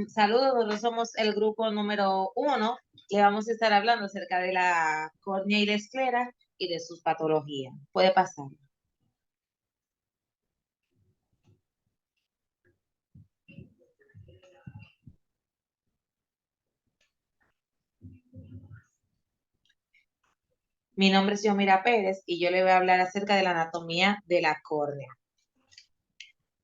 Saludos, nosotros somos el grupo número 1. Le vamos a estar hablando acerca de la córnea y la esclera y de sus patologías. Puede pasar. Mi nombre es Yomira Pérez y yo le voy a hablar acerca de la anatomía de la córnea.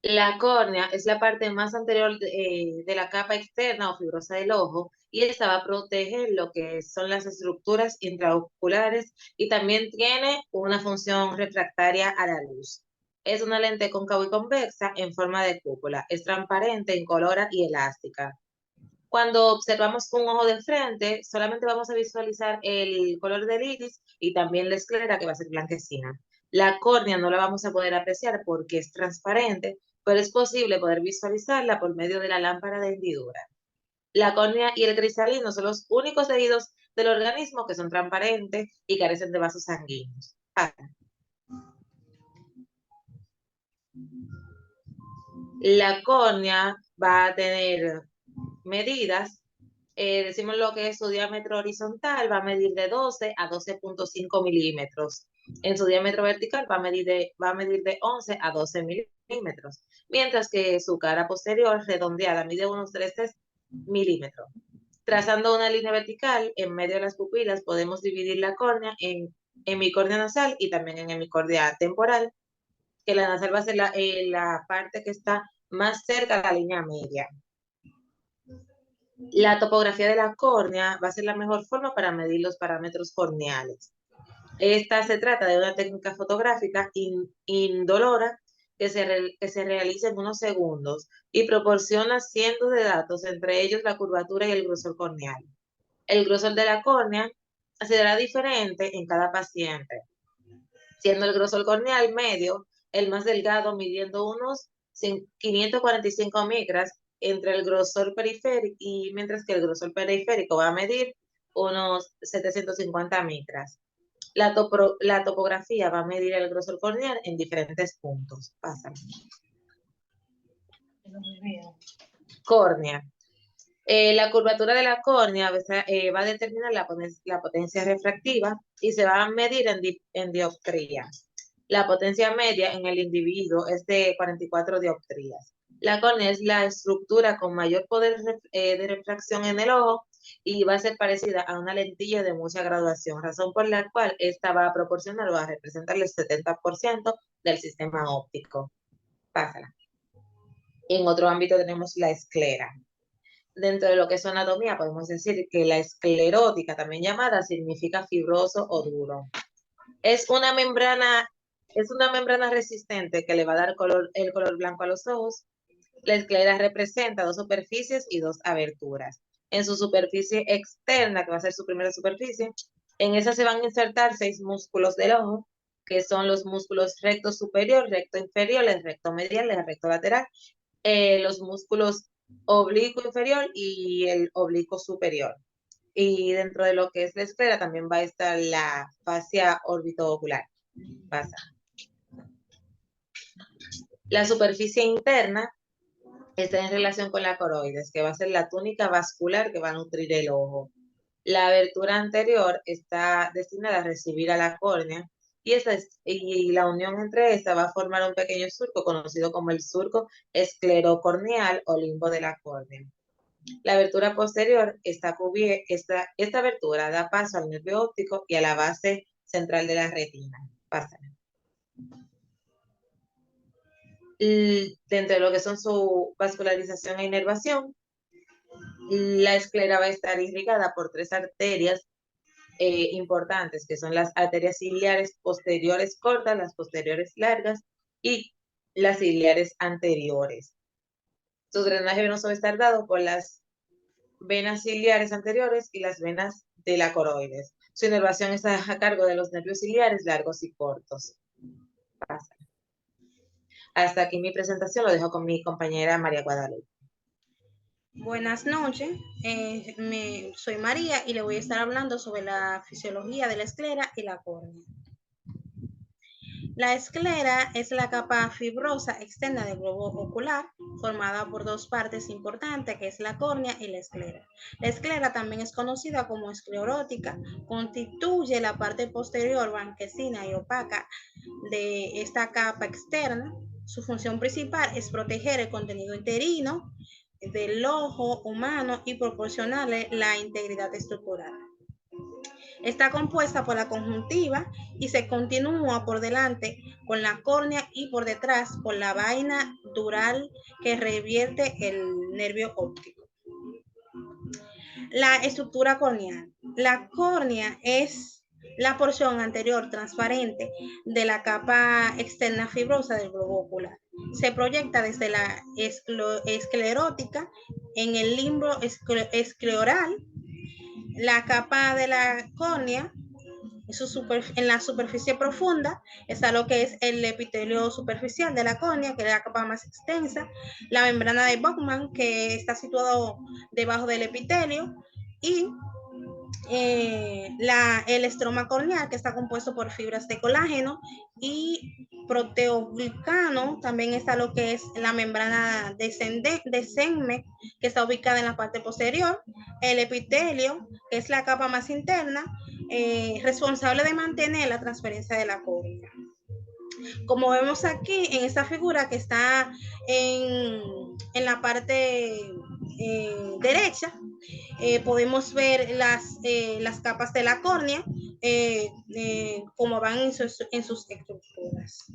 La córnea es la parte más anterior de la capa externa o fibrosa del ojo y esta va a proteger lo que son las estructuras intraoculares y también tiene una función refractaria a la luz. Es una lente cóncava y convexa en forma de cúpula. Es transparente, incolora y elástica. Cuando observamos un ojo de frente, solamente vamos a visualizar el color del iris y también la esclera que va a ser blanquecina. La córnea no la vamos a poder apreciar porque es transparente, pero es posible poder visualizarla por medio de la lámpara de hendidura. La córnea y el cristalino son los únicos tejidos del organismo que son transparentes y carecen de vasos sanguíneos. La córnea va a tener medidas, decimos lo que es su diámetro horizontal, va a medir de 12 a 12.5 milímetros. En su diámetro vertical va a medir de 11 a 12 milímetros, mientras que su cara posterior redondeada mide unos 13 milímetros. Trazando una línea vertical en medio de las pupilas podemos dividir la córnea en hemicórnea nasal y también en hemicórnea temporal, que la nasal va a ser la parte que está más cerca de la línea media. La topografía de la córnea va a ser la mejor forma para medir los parámetros corneales. Esta se trata de una técnica fotográfica indolora que se realiza en unos segundos y proporciona cientos de datos, entre ellos la curvatura y el grosor corneal. El grosor de la córnea será diferente en cada paciente, siendo el grosor corneal medio el más delgado, midiendo unos 545 micras entre el grosor periférico, y mientras que el grosor periférico va a medir unos 750 micras. La topografía va a medir el grosor corneal en diferentes puntos. Pásame. Córnea. La curvatura de la córnea va a determinar la potencia refractiva y se va a medir en dioptría. La potencia media en el individuo es de 44 dioptrías. La córnea es la estructura con mayor poder de refracción en el ojo y va a ser parecida a una lentilla de mucha graduación, razón por la cual esta va a proporcionar o a representar el 70% del sistema óptico. Pásala. En otro ámbito tenemos la esclera. Dentro de lo que es anatomía, podemos decir que la esclerótica, también llamada, significa fibroso o duro. Es una membrana resistente que le va a dar el color blanco a los ojos. La esclera representa dos superficies y dos aberturas. En su superficie externa, que va a ser su primera superficie, en esa se van a insertar 6 músculos del ojo, que son los músculos recto superior, recto inferior, el recto medial, el recto lateral, los músculos oblicuo inferior y el oblicuo superior. Y dentro de lo que es la esclera también va a estar la fascia orbitoocular. Pasa. La superficie interna está en relación con la coroides, que va a ser la túnica vascular que va a nutrir el ojo. La abertura anterior está destinada a recibir a la córnea y la unión entre esta va a formar un pequeño surco conocido como el surco esclerocorneal o limbo de la córnea. La abertura posterior está cubierta, esta abertura da paso al nervio óptico y a la base central de la retina. Pásala. Dentro de lo que son su vascularización e inervación, la esclera va a estar irrigada por 3 arterias importantes, que son las arterias ciliares posteriores cortas, las posteriores largas y las ciliares anteriores. Su drenaje venoso va a estar dado por las venas ciliares anteriores y las venas de la coroides. Su inervación está a cargo de los nervios ciliares largos y cortos. Pasa. Hasta aquí mi presentación, lo dejo con mi compañera María Guadalupe. Buenas noches, soy María y le voy a estar hablando sobre la fisiología de la esclera y la córnea. La esclera es la capa fibrosa externa del globo ocular, formada por dos partes importantes, que es la córnea y la esclera. La esclera también es conocida como esclerótica, constituye la parte posterior blanquecina y opaca de esta capa externa. Su función principal es proteger el contenido interno del ojo humano y proporcionarle la integridad estructural. Está compuesta por la conjuntiva y se continúa por delante con la córnea y por detrás por la vaina dural que revierte el nervio óptico. La estructura corneal. La córnea es la porción anterior transparente de la capa externa fibrosa del globo ocular. Se proyecta desde la esclerótica en el limbo escleral. La capa de la córnea, en la superficie profunda está lo que es el epitelio superficial de la córnea, que es la capa más extensa, la membrana de Bowman, que está situado debajo del epitelio, y el estroma corneal, que está compuesto por fibras de colágeno, y proteoglicano. También está lo que es la membrana de Senmek, que está ubicada en la parte posterior, el epitelio, que es la capa más interna, responsable de mantener la transferencia de la córnea. Como vemos aquí en esta figura que está en la parte derecha, podemos ver las capas de la córnea, como van en sus estructuras.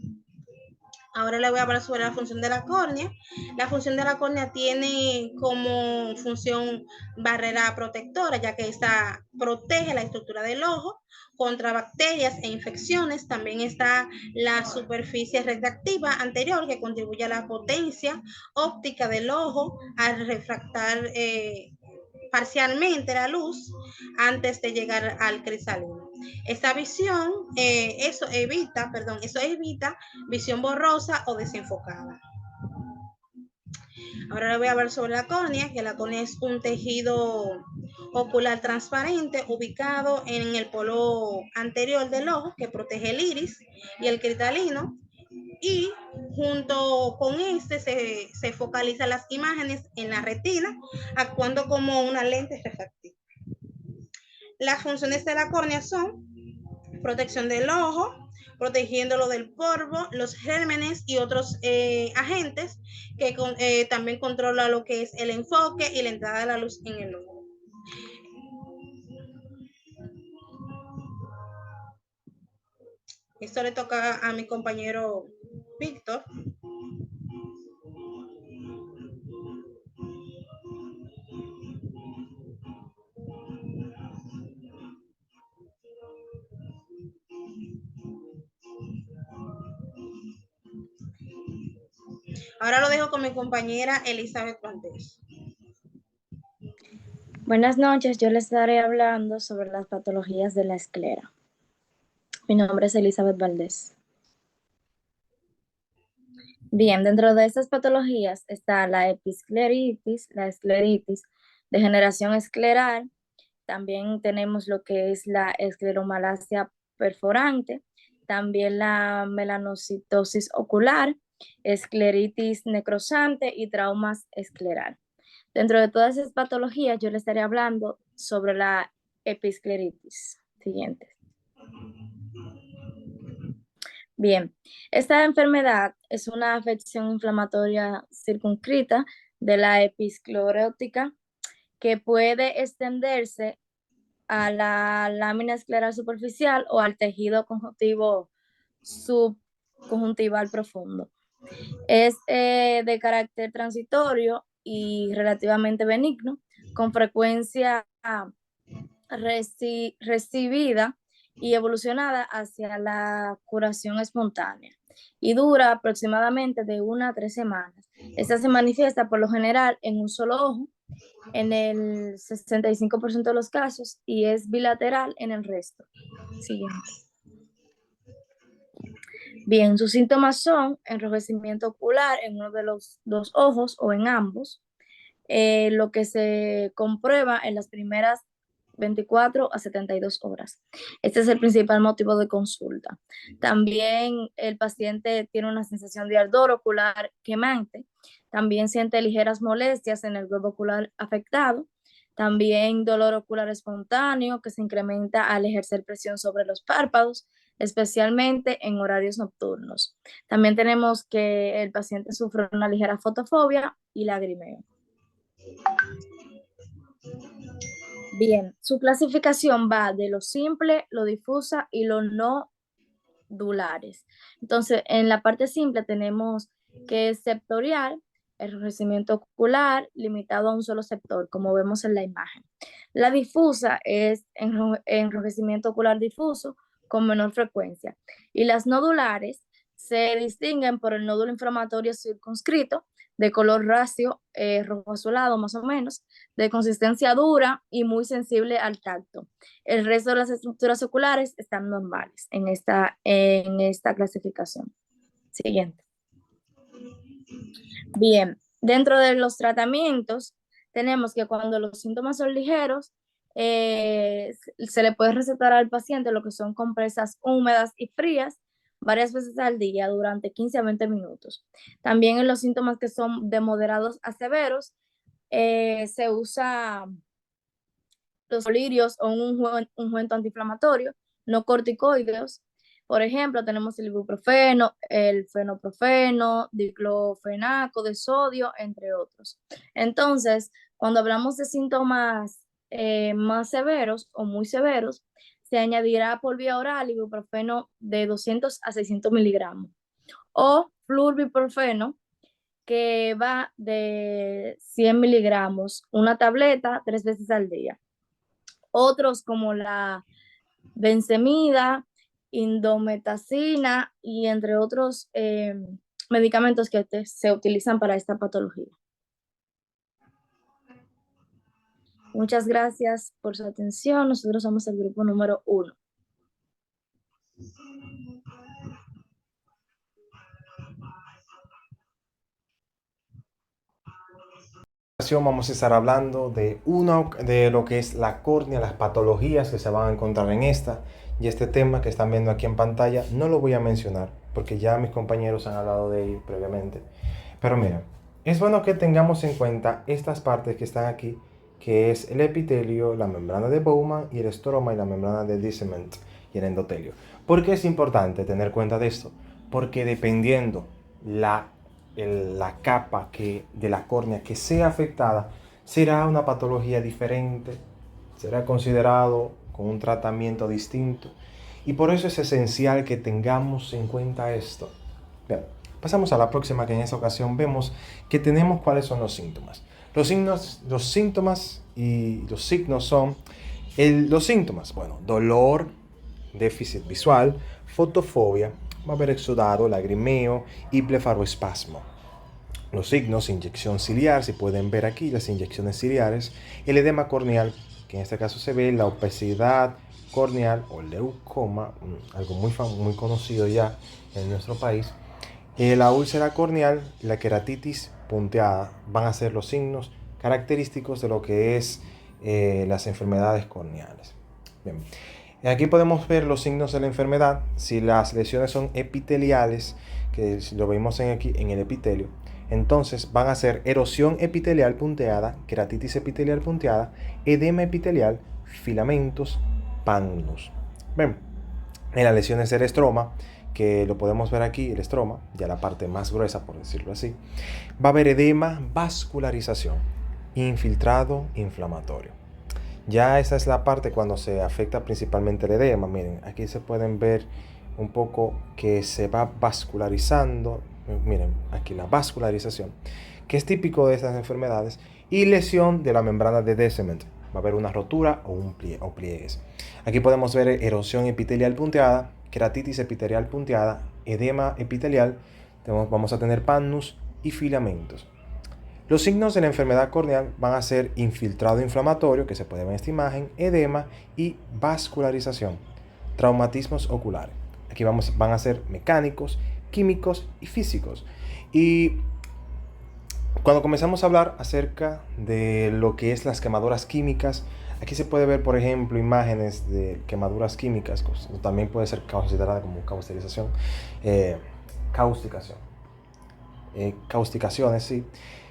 Ahora le voy a hablar sobre la función de la córnea. La función de la córnea tiene como función barrera protectora, ya que esta protege la estructura del ojo contra bacterias e infecciones. También está la superficie refractiva anterior, que contribuye a la potencia óptica del ojo al refractar parcialmente la luz antes de llegar al cristalino. Esta visión, eso evita visión borrosa o desenfocada. Ahora le voy a hablar sobre la córnea, que la córnea es un tejido ocular transparente ubicado en el polo anterior del ojo que protege el iris y el cristalino, y junto con este se focalizan las imágenes en la retina, actuando como una lente refractiva. Las funciones de la córnea son protección del ojo, protegiéndolo del polvo, los gérmenes y otros agentes, que también controla lo que es el enfoque y la entrada de la luz en el ojo. Esto le toca a mi compañero Víctor. Ahora lo dejo con mi compañera Elizabeth Valdés. Buenas noches, yo les estaré hablando sobre las patologías de la esclera. Mi nombre es Elizabeth Valdés. Bien, dentro de estas patologías está la episcleritis, la escleritis, degeneración escleral. También tenemos lo que es la escleromalacia perforante, también la melanocitosis ocular, escleritis necrosante y traumas escleral. Dentro de todas esas patologías, yo les estaré hablando sobre la episcleritis. Siguiente. Bien, esta enfermedad es una afección inflamatoria circunscrita de la episclerótica que puede extenderse a la lámina escleral superficial o al tejido conjuntivo subconjuntival profundo. Es de carácter transitorio y relativamente benigno, con frecuencia recibida y evolucionada hacia la curación espontánea y dura aproximadamente de 1 a 3 semanas. Esta se manifiesta por lo general en un solo ojo en el 65% de los casos y es bilateral en el resto. Siguiente. Bien, sus síntomas son enrojecimiento ocular en uno de los dos ojos o en ambos, lo que se comprueba en las primeras 24 a 72 horas. Este es el principal motivo de consulta. También el paciente tiene una sensación de ardor ocular quemante. También siente ligeras molestias en el globo ocular afectado. También dolor ocular espontáneo que se incrementa al ejercer presión sobre los párpados, especialmente en horarios nocturnos. También tenemos que el paciente sufre una ligera fotofobia y lagrimeo. Bien, su clasificación va de lo simple, lo difusa y lo no dulares. Entonces, en la parte simple tenemos que es sectorial, enrojecimiento ocular limitado a un solo sector, como vemos en la imagen. La difusa es enrojecimiento ocular difuso con menor frecuencia. Y las nodulares se distinguen por el nódulo inflamatorio circunscrito, de color racio rojo azulado más o menos, de consistencia dura y muy sensible al tacto. El resto de las estructuras oculares están normales en esta clasificación. Siguiente. Bien, dentro de los tratamientos tenemos que cuando los síntomas son ligeros, se le puede recetar al paciente lo que son compresas húmedas y frías varias veces al día durante 15 a 20 minutos. También en los síntomas que son de moderados a severos, se usa los colirios o un ungüento antiinflamatorio, no corticoides. Por ejemplo, tenemos el ibuprofeno, el fenoprofeno, diclofenaco de sodio, entre otros. Entonces, cuando hablamos de síntomas más severos o muy severos, se añadirá por vía oral ibuprofeno de 200 a 600 miligramos o flurbiprofeno, que va de 100 miligramos, una tableta 3 veces al día. Otros como la benzemida, indometacina y entre otros medicamentos que se utilizan para esta patología. Muchas gracias por su atención. Nosotros somos el grupo número 1. Vamos a estar hablando de lo que es la córnea, las patologías que se van a encontrar en esta, y este tema que están viendo aquí en pantalla no lo voy a mencionar porque ya mis compañeros han hablado de él previamente. Pero mira, es bueno que tengamos en cuenta estas partes que están aquí, que es el epitelio, la membrana de Bowman y el estroma y la membrana de Descemet y el endotelio. ¿Por qué es importante tener cuenta de esto? Porque dependiendo la capa de la córnea que sea afectada, será una patología diferente, será considerado con un tratamiento distinto, y por eso es esencial que tengamos en cuenta esto. Bien, pasamos a la próxima, que en esta ocasión vemos que tenemos cuáles son los síntomas. Los síntomas y los signos son los síntomas, bueno, dolor, déficit visual, fotofobia, va a haber exudado, lagrimeo y blefaroespasmo. Los signos: inyección ciliar, si pueden ver aquí las inyecciones ciliares, el edema corneal, que en este caso se ve, la opacidad corneal o leucoma, algo muy conocido ya en nuestro país, la úlcera corneal, la queratitis punteada, van a ser los signos característicos de lo que es las enfermedades corneales. Bien. Aquí podemos ver los signos de la enfermedad. Si las lesiones son epiteliales, que lo vemos aquí en el epitelio, entonces van a ser erosión epitelial punteada, queratitis epitelial punteada, edema epitelial, filamentos, pannus. Bien, en las lesiones del estroma, que lo podemos ver aquí, el estroma, ya la parte más gruesa, por decirlo así, va a haber edema, vascularización, infiltrado inflamatorio. Ya esa es la parte cuando se afecta principalmente el edema. Miren, aquí se pueden ver un poco que se va vascularizando. Miren, aquí la vascularización, que es típico de estas enfermedades, y lesión de la membrana de Descemet. Va a haber una rotura o pliegues. Aquí podemos ver erosión epitelial punteada, queratitis epitelial punteada, edema epitelial, vamos a tener pannus y filamentos. Los signos de la enfermedad corneal van a ser infiltrado inflamatorio, que se puede ver en esta imagen, edema y vascularización, traumatismos oculares. Aquí van a ser mecánicos, químicos y físicos. Y cuando comenzamos a hablar acerca de lo que es las quemaduras químicas, Aquí se puede ver, por ejemplo, imágenes de quemaduras químicas, también puede ser considerada como caustización, causticación, causticaciones, sí.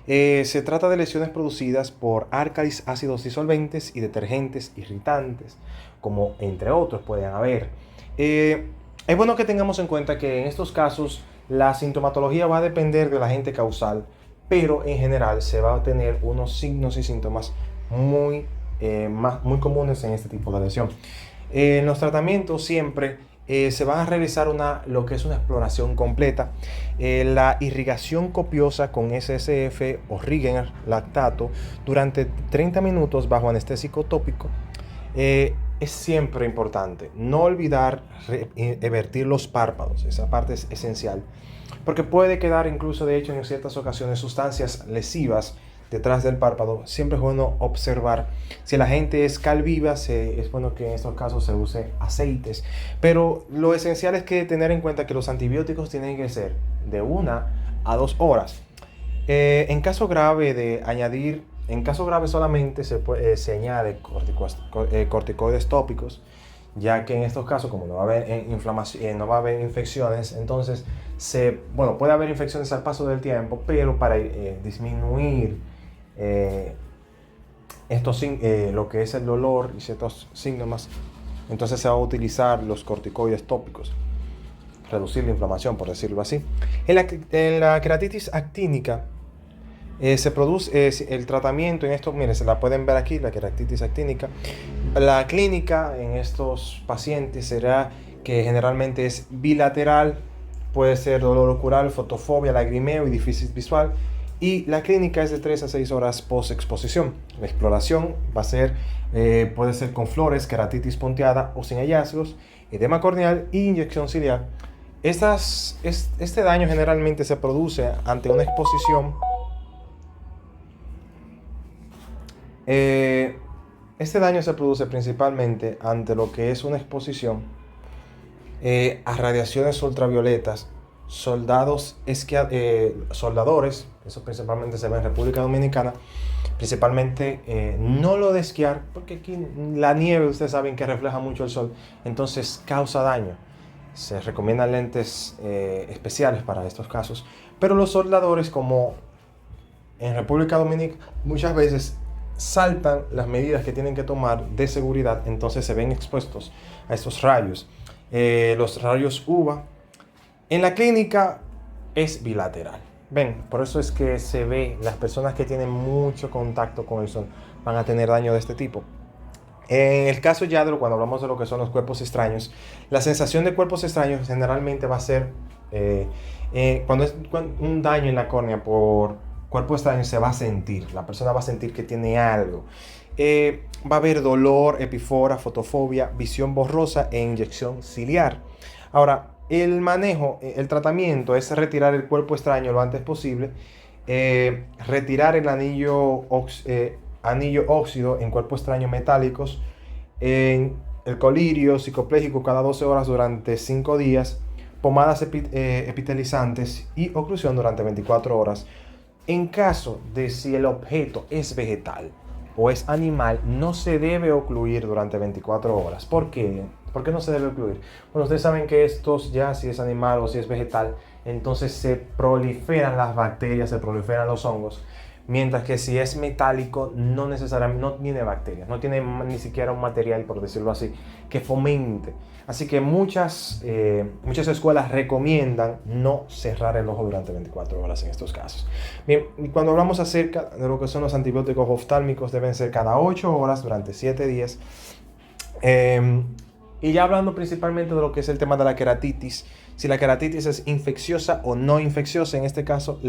Se trata de lesiones producidas por álcalis, ácidos disolventes y detergentes irritantes, como entre otros pueden haber. Es bueno que tengamos en cuenta que en estos casos la sintomatología va a depender del agente causal, pero en general se va a tener unos signos y síntomas muy comunes en este tipo de lesión. En los tratamientos siempre se va a realizar lo que es una exploración completa. La irrigación copiosa con SSF o Rigener lactato durante 30 minutos bajo anestésico tópico es siempre importante. No olvidar vertir los párpados, esa parte es esencial, porque puede quedar incluso, de hecho, en ciertas ocasiones sustancias lesivas detrás del párpado. Siempre es bueno observar. Si la gente es cal viva, es bueno que en estos casos se use aceites, pero lo esencial es que tener en cuenta que los antibióticos tienen que ser de 1 a 2 horas. En caso grave solamente se añade corticoides tópicos, ya que en estos casos, como no va a haber inflamación, no va a haber infecciones, entonces puede haber infecciones al paso del tiempo, pero para disminuir lo que es el dolor y ciertos síntomas, entonces se va a utilizar los corticoides tópicos, reducir la inflamación, por decirlo así. En la queratitis actínica se produce el tratamiento en esto, miren, se la pueden ver aquí, la queratitis actínica. La clínica en estos pacientes será que generalmente es bilateral, puede ser dolor ocular, fotofobia, lagrimeo y déficit visual. Y la clínica es de 3 a 6 horas post-exposición. La exploración va a ser, puede ser con flores, queratitis punteada o sin hallazgos, edema corneal y inyección ciliar. Este daño generalmente se produce ante una exposición. Este daño se produce principalmente ante lo que es una exposición a radiaciones ultravioletas. Soldadores, eso principalmente se ve en República Dominicana, principalmente no lo de esquiar, porque aquí la nieve, ustedes saben que refleja mucho el sol, entonces causa daño. Se recomiendan lentes especiales para estos casos, pero los soldadores, como en República Dominicana muchas veces saltan las medidas que tienen que tomar de seguridad, entonces se ven expuestos a estos rayos, los rayos UVA. En la clínica es bilateral. Ven, por eso es que se ve, las personas que tienen mucho contacto con el sol van a tener daño de este tipo. En el caso ya cuando hablamos de lo que son los cuerpos extraños, la sensación de cuerpos extraños generalmente va a ser, cuando es un daño en la córnea por cuerpo extraño, se va a sentir, la persona va a sentir que tiene algo. Va a haber dolor, epifora, fotofobia, visión borrosa e inyección ciliar. Ahora, el el tratamiento es retirar el cuerpo extraño lo antes posible, retirar el anillo óxido en cuerpo extraño metálicos, el colirio psicopléjico cada 12 horas durante 5 días, pomadas epitelizantes y oclusión durante 24 horas. En caso de si el objeto es vegetal o es animal, no se debe ocluir durante 24 horas. ¿Por qué? ¿Por qué no se debe ocluir? Bueno, ustedes saben que estos ya, si es animal o si es vegetal, entonces se proliferan las bacterias, se proliferan los hongos. Mientras que si es metálico, no necesariamente, no tiene bacterias, no tiene ni siquiera un material, por decirlo así, que fomente. Así que muchas escuelas recomiendan no cerrar el ojo durante 24 horas en estos casos. Bien, y cuando hablamos acerca de lo que son los antibióticos oftálmicos, deben ser cada 8 horas durante 7 días. Y ya hablando principalmente de lo que es el tema de la queratitis, si la queratitis es infecciosa o no infecciosa, en este caso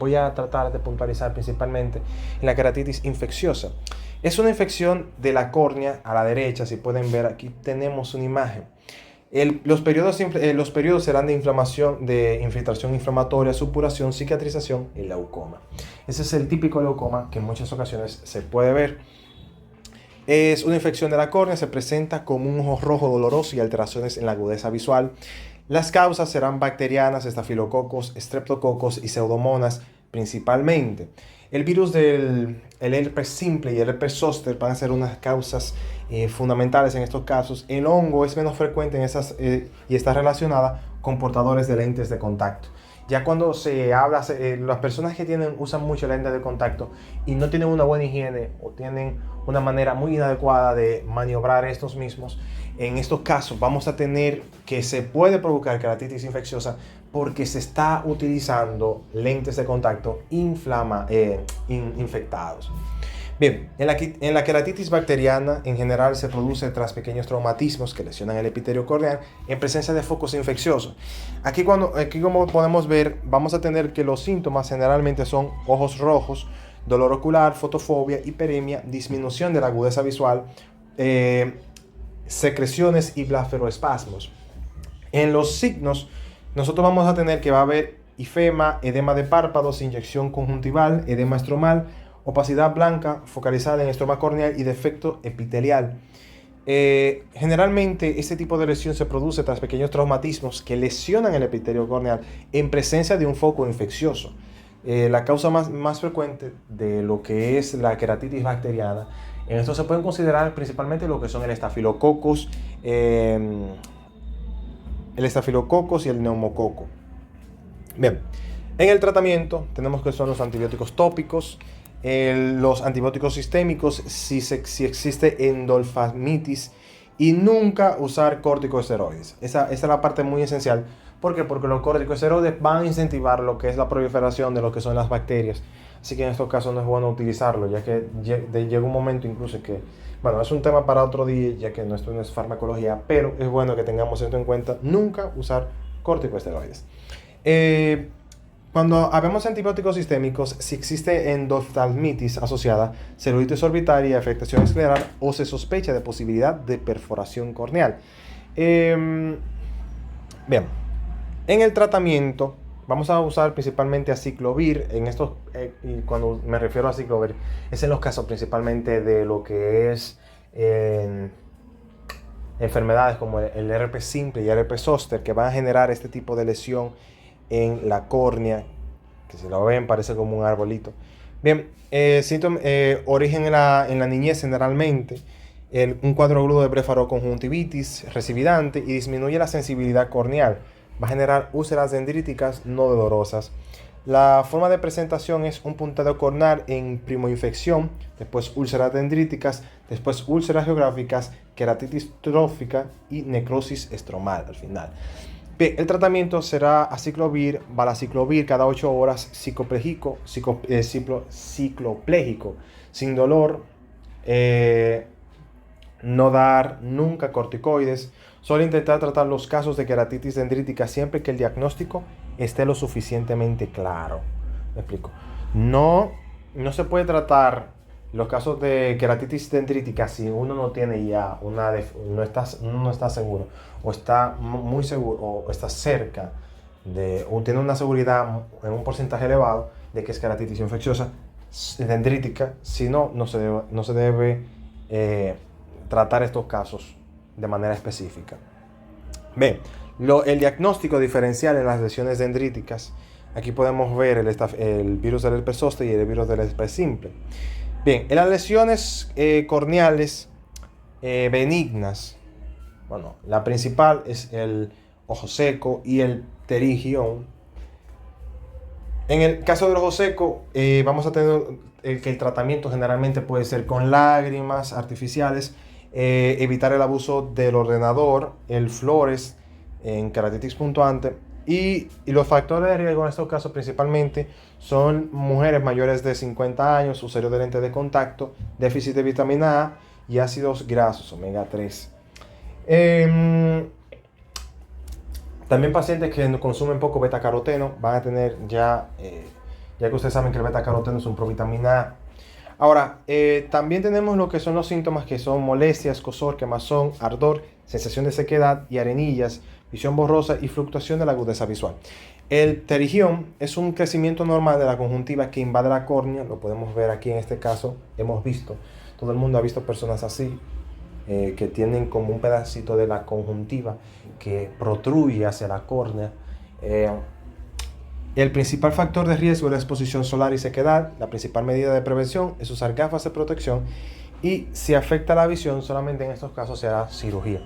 voy a tratar de puntualizar principalmente en la queratitis infecciosa. Es una infección de la córnea a la derecha, si pueden ver aquí tenemos una imagen. Los periodos serán de inflamación, de infiltración inflamatoria, supuración, cicatrización y glaucoma. Ese es el típico glaucoma que en muchas ocasiones se puede ver. Es una infección de la córnea, se presenta como un ojo rojo doloroso y alteraciones en la agudeza visual. Las causas serán bacterianas, estafilococos, estreptococos y pseudomonas principalmente. El virus del el herpes simple y el herpes zóster van a ser unas causas fundamentales en estos casos. El hongo es menos frecuente en esas y está relacionada con portadores de lentes de contacto. Ya cuando se habla, las personas que usan mucho lentes de contacto y no tienen una buena higiene o tienen una manera muy inadecuada de maniobrar estos mismos, en estos casos vamos a tener que se puede provocar keratitis infecciosa porque se está utilizando lentes de contacto infectados. Bien, en la keratitis bacteriana en general se produce tras pequeños traumatismos que lesionan el epitelio corneal en presencia de focos infecciosos. Aquí como podemos ver, vamos a tener que los síntomas generalmente son ojos rojos, dolor ocular, fotofobia, hiperemia, disminución de la agudeza visual, secreciones y blasteroespasmos. En los signos, nosotros vamos a tener que va a haber ifema, edema de párpados, inyección conjuntival, edema estromal, opacidad blanca focalizada en estroma corneal y defecto epitelial. Generalmente este tipo de lesión se produce tras pequeños traumatismos que lesionan el epitelio corneal en presencia de un foco infeccioso. La causa más frecuente de lo que es la keratitis bacteriana, en esto se pueden considerar principalmente lo que son el estafilococos y el neumococo. Bien, en el tratamiento tenemos que son los antibióticos tópicos, los antibióticos sistémicos si existe endolfamitis y nunca usar corticosteroides. Esa es la parte muy esencial. ¿Por qué? Porque los corticosteroides van a incentivar lo que es la proliferación de lo que son las bacterias. Así que en estos casos no es bueno utilizarlo, ya que llega un momento incluso que, bueno, es un tema para otro día, ya que esto no es farmacología, pero es bueno que tengamos esto en cuenta, nunca usar corticosteroides. Cuando hablamos de antibióticos sistémicos, si existe endoftalmitis asociada, celulitis orbitaria, afectación escleral o se sospecha de posibilidad de perforación corneal. Bien, en el tratamiento vamos a usar principalmente aciclovir. Y cuando me refiero a aciclovir, es en los casos principalmente de lo que es enfermedades como el herpes simple y el herpes zóster, que van a generar este tipo de lesión en la córnea, que si lo ven parece como un arbolito. Bien, origen en la niñez generalmente, un cuadro agudo de blefaroconjuntivitis recividante y disminuye la sensibilidad corneal. Va a generar úlceras dendríticas no dolorosas. La forma de presentación es un puntado corneal en primoinfección, después úlceras dendríticas, después úlceras geográficas, keratitis trófica y necrosis estromal al final. Bien, el tratamiento será aciclovir, valaciclovir cada 8 horas, ciclopléjico, sin dolor, no dar nunca corticoides. Solo intentar tratar los casos de keratitis dendrítica siempre que el diagnóstico esté lo suficientemente claro. ¿Me explico? No se puede tratar los casos de keratitis dendrítica si uno no tiene ya no está seguro o está muy seguro o está cerca o tiene una seguridad en un porcentaje elevado de que es keratitis infecciosa dendrítica. Si no se debe tratar estos casos de manera específica. Bien, el diagnóstico diferencial en las lesiones dendríticas. Aquí podemos ver el virus del herpes zóster y el virus del herpes simple. Bien, en las lesiones corneales benignas, bueno, la principal es el ojo seco y el pterigión. En el caso del ojo seco, vamos a tener que el tratamiento generalmente puede ser con lágrimas artificiales, evitar el abuso del ordenador, el flores en keratitis puntuante y los factores de riesgo en estos casos principalmente son mujeres mayores de 50 años, usuarios de lentes de contacto, déficit de vitamina A y ácidos grasos omega 3. También pacientes que consumen poco betacaroteno van a tener ya que ustedes saben que el betacaroteno es un provitamina A. Ahora, también tenemos lo que son los síntomas que son molestias, escozor, quemazón, ardor, sensación de sequedad y arenillas, visión borrosa y fluctuación de la agudeza visual. El pterigión es un crecimiento normal de la conjuntiva que invade la córnea, lo podemos ver aquí en este caso, todo el mundo ha visto personas así, que tienen como un pedacito de la conjuntiva que protruye hacia la córnea. El principal factor de riesgo es la exposición solar y sequedad. La principal medida de prevención es usar gafas de protección y si afecta la visión, solamente en estos casos será cirugía.